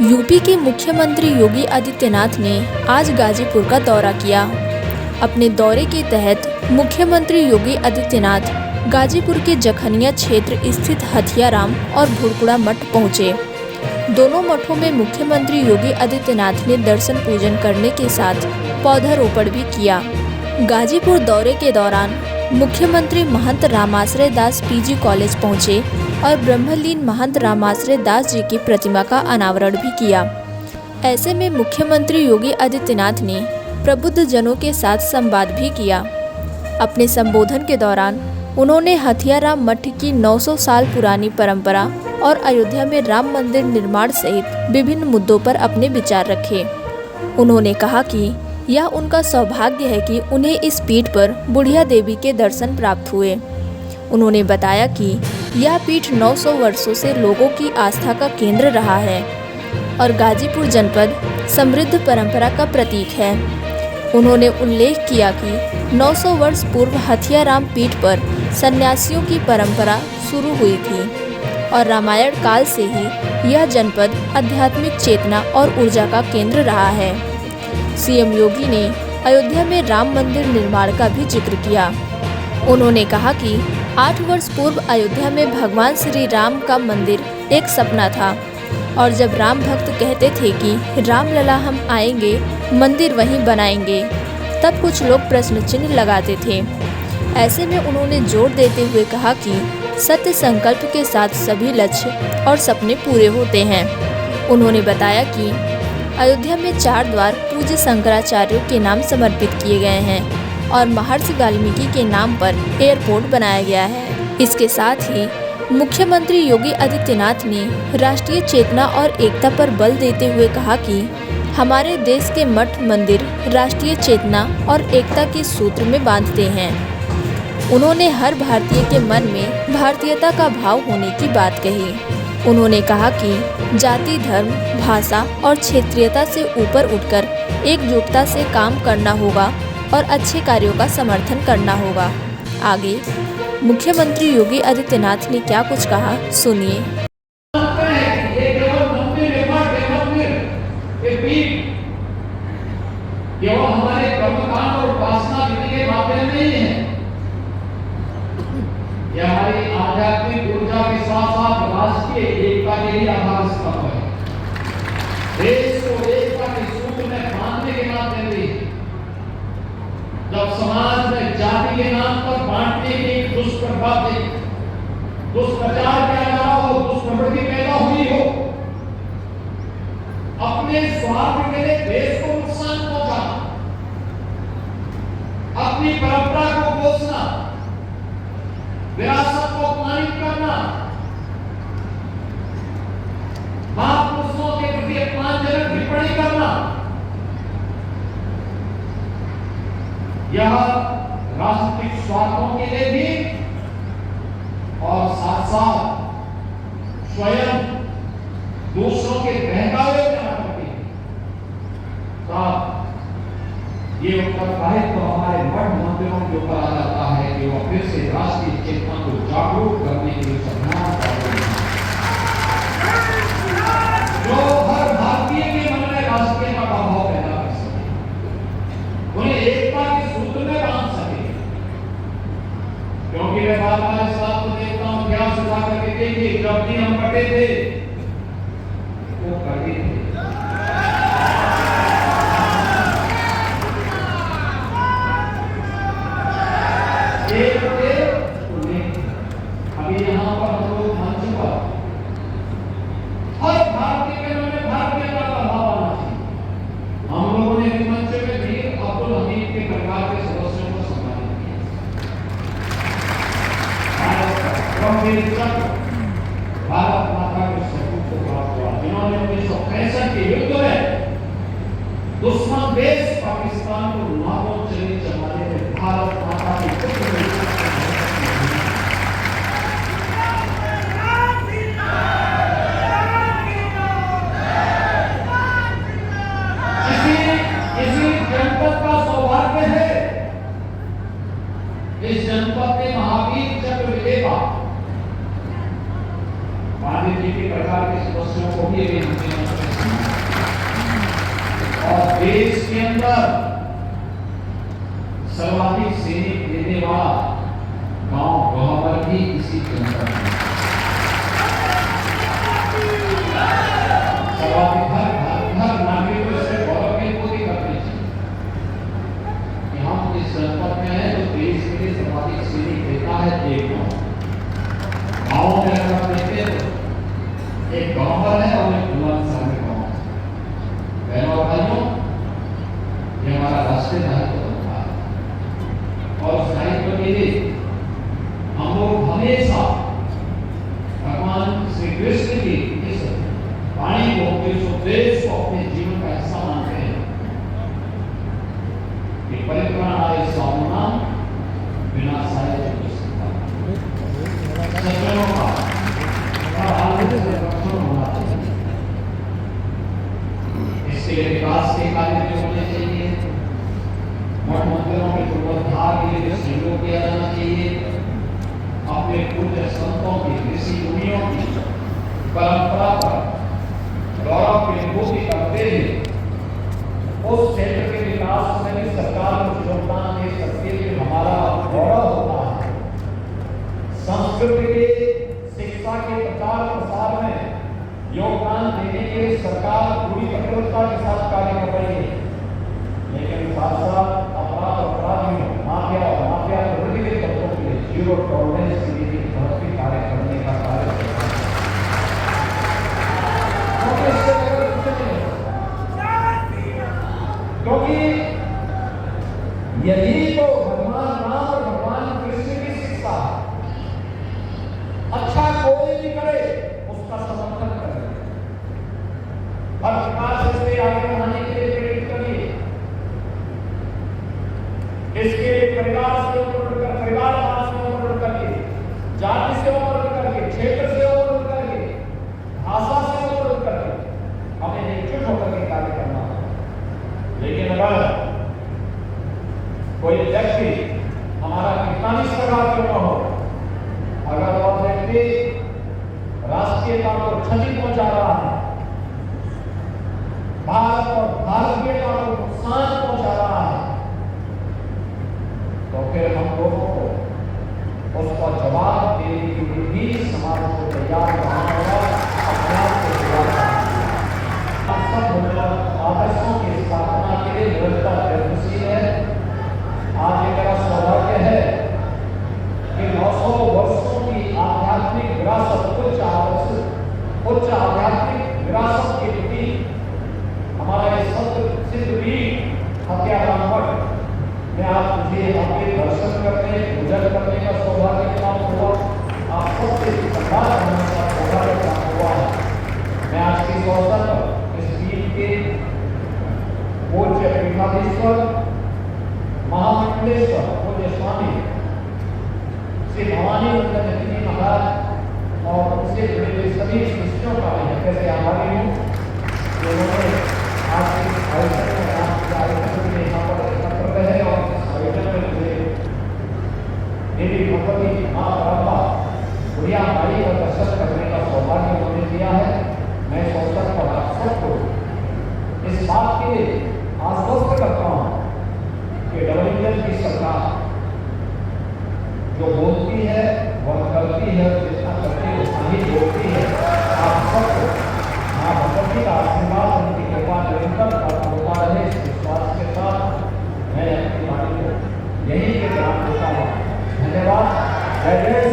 UP के मुख्यमंत्री योगी आदित्यनाथ ने आज गाजीपुर का दौरा किया। अपने दौरे के तहत मुख्यमंत्री योगी आदित्यनाथ गाजीपुर के जखनिया क्षेत्र स्थित हथियाराम और भुरकुड़ा मठ पहुंचे। दोनों मठों में मुख्यमंत्री योगी आदित्यनाथ ने दर्शन पूजन करने के साथ पौधारोपण भी किया। गाजीपुर दौरे के दौरान मुख्यमंत्री महंत रामाश्रय दास पीजी कॉलेज पहुंचे और ब्रह्मलीन महंत रामाश्रय दास जी की प्रतिमा का अनावरण भी किया। ऐसे में मुख्यमंत्री योगी आदित्यनाथ ने प्रबुद्ध जनों के साथ संवाद भी किया। अपने संबोधन के दौरान उन्होंने हथियाराम मठ की 900 साल पुरानी परंपरा और अयोध्या में राम मंदिर निर्माण सहित विभिन्न मुद्दों पर अपने विचार रखे। उन्होंने कहा कि यह उनका सौभाग्य है कि उन्हें इस पीठ पर बुढ़िया देवी के दर्शन प्राप्त हुए। उन्होंने बताया कि यह पीठ 900 वर्षों से लोगों की आस्था का केंद्र रहा है और गाजीपुर जनपद समृद्ध परंपरा का प्रतीक है। उन्होंने उल्लेख किया कि 900 वर्ष पूर्व हथियाराम पीठ पर सन्यासियों की परंपरा शुरू हुई थी और रामायण काल से ही यह जनपद आध्यात्मिक चेतना और ऊर्जा का केंद्र रहा है। सीएम योगी ने अयोध्या में राम मंदिर निर्माण का भी जिक्र किया। उन्होंने कहा कि 8 वर्ष पूर्व अयोध्या में भगवान श्री राम का मंदिर एक सपना था और जब राम भक्त कहते थे कि राम लला हम आएंगे, मंदिर वहीं बनाएंगे, तब कुछ लोग प्रश्न चिन्ह लगाते थे। ऐसे में उन्होंने जोर देते हुए कहा कि सत्य संकल्प के साथ सभी लक्ष्य और सपने पूरे होते हैं। उन्होंने बताया कि अयोध्या में 4 द्वार पूज्य शंकराचार्यों के नाम समर्पित किए गए हैं और महर्षि वाल्मीकि के नाम पर एयरपोर्ट बनाया गया है। इसके साथ ही मुख्यमंत्री योगी आदित्यनाथ ने राष्ट्रीय चेतना और एकता पर बल देते हुए कहा कि हमारे देश के मठ मंदिर राष्ट्रीय चेतना और एकता के सूत्र में बांधते हैं। उन्होंने हर भारतीय के मन में भारतीयता का भाव होने की बात कही। उन्होंने कहा कि जाति, धर्म, भाषा और क्षेत्रीयता से ऊपर उठकर एकजुटता से काम करना होगा और अच्छे कार्यों का समर्थन करना होगा। आगे मुख्यमंत्री योगी आदित्यनाथ ने क्या कुछ कहा, सुनिए। केवल हमारे कर्मकांड और उपासना विधि के माध्यम नहीं है, यह हमारी आध्यात्मिक ऊर्जा के साथ साथ राष्ट्रीय एकता के लिए आधार स्तंभ है। देश को एकता के सूत्र में बांधने के माध्यम से जब समाज में जाति के नाम पर बांटने की दुष्प्रभाव दुष्प्रचार किया जा रहा हो, दुष्प्रवृत्ति पैदा हुई हो, अपने स्वार्थ के लिए देश को नुकसान पहुंचा, अपनी परंपरा को कोसना, विरासत को अपमानित करना, महापुरुषों के प्रति अपमानजनक टिप्पणी करना, यह राष्ट्रीय स्वार्थों के लिए भी और साथ साथ स्वयं दूसरों के बहकावे में आकर ये उत्तरदायित्व तो हमारे मठ मंदिरों के ऊपर आ जाता है कि वह फिर से राष्ट्रीय चेतना को जागरूक करने के लिए संभावना जो हर भारतीय के मन में राष्ट्रीयता का भाव पैदा कर सके, उन्हें एकता के सूत्र में बांध सके। क्योंकि मैं बार बार इस बात को देखता हूं, क्या सुझा करके देखिए, जब भी हम बटे थे वो करते थे, अभी यहाँ पर हम लोग मंच पर हर भारतीय के मन में भारतीयता का भाव आना चाहिए। हम लोगों ने इस मंच में भी अब्दुल हमीद के परिवार के सदस्यों को सम्मानित किया। भारत माता के सपूत को प्राप्त हुआ, जिन्होंने 1965 के युद्ध में दुश्मन देश पाकिस्तान को नामों चली चलाने में भारत माता की पुत्र इस जनपद में महावीर चक्र विजेता गांधी जी के प्रकार के सदस्यों को भी और देश के अंदर सर्वाधिक सैनिक देने वाला गांव गौहर भी इसी के अंदर है। सर्वाधिक हर नागरिकों से गौरव की पूरी करते हैं कि हम इस जनपद में हैं तो देश के लिए सर्वाधिक सैनिक देता है एक गाँव में अगर देखे तो एक गौहर है और एक बुलंदशहर में गाँव है। बहनों और भाइयों, ये हमारा राष्ट्रीय दायित्व बनता है और उस दायित्व के लिए हम लोग हमेशा भगवान श्री कृष्ण की इस वाणी को, इस उपदेश को अपने जीवन का हिस्सा मानते हैं कि परित्राणाय साधूनां विनाशाय च दुष्कृताम्। सज्जनों का संरक्षण होना चाहिए। इसके लिए विकास के कार्य भी होने चाहिए। मठ मंदिरों के पुनरुद्धार के लिए सहयोग किया जाना चाहिए। अपने पूज्य संतों की, ऋषि मुनियों की परंपरा पर गौरव की अनुभूति करते हुए उस क्षेत्र के विकास में भी सरकार को योगदान दे सकती है कि हमारा गौरव होता है। संस्कृति के, शिक्षा के प्रचार प्रसार में योगदान देने के लिए सरकार पूरी कठोरता के साथ कार्य कर रही है, लेकिन साथ साथ अपराध और अपराधियों, माफिया और माफिया प्रवृत्ति के तत्वों के लिए जीरो टॉलरेंस के लिए भी कार्य करने का कार्य कर रहा है। क्योंकि यही तो भगवान राम और भगवान कृष्ण की शिक्षा है। अच्छा कोई भी करे उसका समर्थन करे, हर प्रकार से आगे बढ़ाने के लिए प्रेरित करिए। इसके परिवार से परिवारवाद से मदद करिए, जाति से मदद करके, क्षेत्र से मदद करके, भाषा से मदद करके हमें एकजुट होकर के कार्य करना है। लेकिन अगर कोई व्यक्ति हमारा कितना भी सरकार क्यों न हो, अगर वह व्यक्ति राष्ट्रीयता को क्षति पहुंचा रहा है, भारत और भारतीयता को नुकसान पहुंचा रहा है, तो फिर हम लोगों को उसका जवाब देने के लिए भी समाज को तैयार रहना होगा, अपने आप को तैयार करना होगा। आदर्शों की स्थापना के लिए निरंतर प्रयत्नशील है। आज ये मेरा सौभाग्य है कि 900 वर्षों की आध्यात्मिक विरासत, उच्च आध्यात्मिक विरासत के प्रति हमारा ये सिद्ध वीर हत्याराम मठ में आप मुझे आपके दर्शन करने, पूजन करने का सौभाग्य प्राप्त हुआ। आप सबसे संवाद करने का सौभाग्य प्राप्त हुआ है। मैं आज के अवसर पर के पूज्य पीठाधीश्वर महामंडलेश्वर पूज्य स्वामी श्री भवानी नंदन जी महाराज और उनसे जुड़े हुए सभी शिष्यों का मैं कैसे आभारी हूँ कि उन्होंने आज के आयोजन में यहाँ पर एकत्र रहे और इस आयोजन में मुझे देवी भगवती माँ बराबा बुढ़िया माई का दर्शन करने का सौभाग्य उन्होंने दिया है। मैं इस अवसर पर आप सबको इस बात के लिए आश्वस्त करता हूं कि डबल इंजन की सरकार जो बोलती है वह करती है, जितना करती है उतना ही बोलती है। आप सबको मां भगवती का आशीर्वाद, उनकी कृपा निरंतर प्राप्त होता रहे, इस विश्वास के साथ मैं अपनी वाणी को यही के ग्राम देता हूँ। धन्यवाद। जय जय